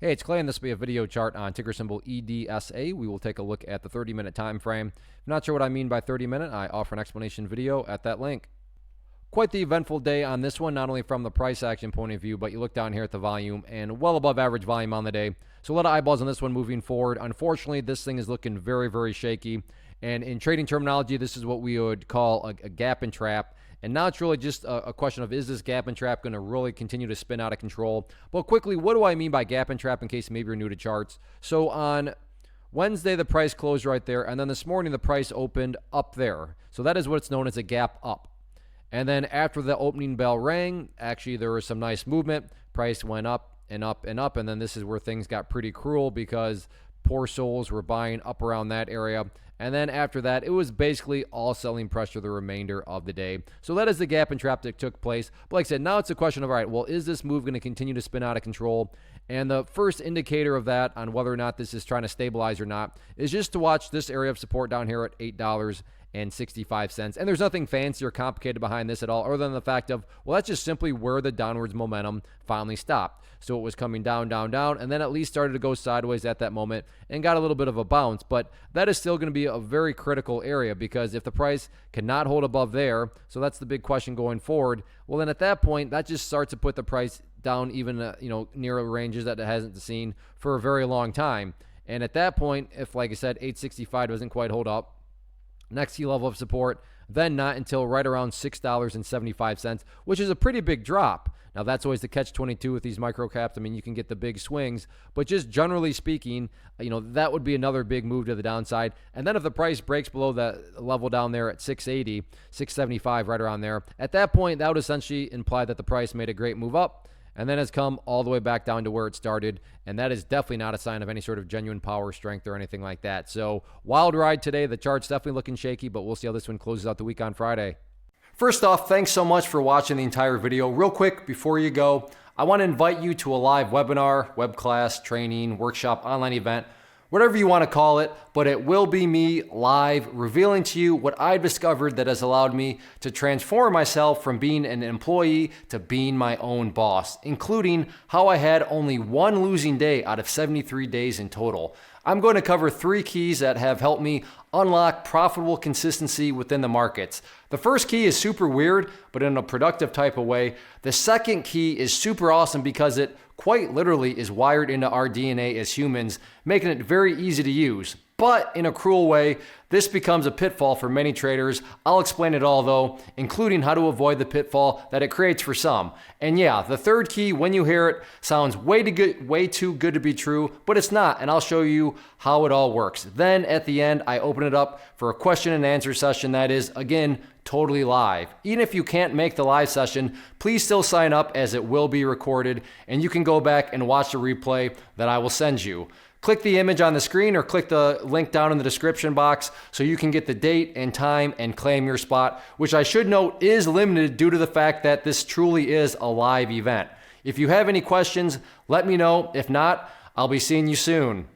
Hey, it's Clay, and this will be a video chart on ticker symbol EDSA. We will take a look at the 30-minute time frame. If you're not sure what I mean by 30-minute, I offer an explanation video at that link. Quite the eventful day on this one, not only from the price action point of view, but you look down here at the volume and well above average volume on the day. So a lot of eyeballs on this one moving forward. Unfortunately, this thing is looking very, very shaky. And in trading terminology, this is what we would call a gap and trap. And now it's really just a question of, is this gap and trap going to really continue to spin out of control? But quickly, what do I mean by gap and trap in case maybe you're new to charts? So on Wednesday, the price closed right there. And then this morning, the price opened up there. So that is what's known as a gap up. And then after the opening bell rang, actually there was some nice movement. Price went up and up and up. And then this is where things got pretty cruel because poor souls were buying up around that area. And then after that, it was basically all selling pressure the remainder of the day. So that is the gap and trap that took place. But like I said, now it's a question of, all right, well, is this move going to continue to spin out of control? And the first indicator of that on whether or not this is trying to stabilize or not is just to watch this area of support down here at $8.65. And there's nothing fancy or complicated behind this at all, other than the fact of, well, that's just simply where the downwards momentum finally stopped. So it was coming down, down, down, and then at least started to go sideways at that moment and got a little bit of a bounce. But that is still going to be a very critical area, because if the price cannot hold above there, so that's the big question going forward, well, then at that point, that just starts to put the price down even nearer ranges that it hasn't seen for a very long time. And at that point, if, like I said, 865 doesn't quite hold up, next key level of support, then not until right around $6.75, which is a pretty big drop. Now, that's always the catch-22 with these micro caps. I mean, you can get the big swings, but just generally speaking, that would be another big move to the downside. And then if the price breaks below that level down there at 680, 675, right around there, at that point, that would essentially imply that the price made a great move up and then has come all the way back down to where it started. And that is definitely not a sign of any sort of genuine power, strength, or anything like that. So wild ride today. The chart's definitely looking shaky, but we'll see how this one closes out the week on Friday. First off, thanks so much for watching the entire video. Real quick, before you go, I want to invite you to a live webinar, web class, training, workshop, online event, whatever you want to call it, but it will be me live revealing to you what I've discovered that has allowed me to transform myself from being an employee to being my own boss, including how I had only one losing day out of 73 days in total. I'm going to cover 3 keys that have helped me unlock profitable consistency within the markets. The first key is super weird, but in a productive type of way. The second key is super awesome because it quite literally is wired into our DNA as humans, making it very easy to use. But in a cruel way, this becomes a pitfall for many traders. I'll explain it all though, including how to avoid the pitfall that it creates for some. And yeah, the third key, when you hear it, sounds way too good to be true, but it's not, and I'll show you how it all works. Then at the end, I open it up for a question and answer session that is, again, totally live. Even if you can't make the live session, please still sign up, as it will be recorded, and you can go back and watch the replay that I will send you. Click the image on the screen or click the link down in the description box so you can get the date and time and claim your spot, which I should note is limited due to the fact that this truly is a live event. If you have any questions, let me know. If not, I'll be seeing you soon.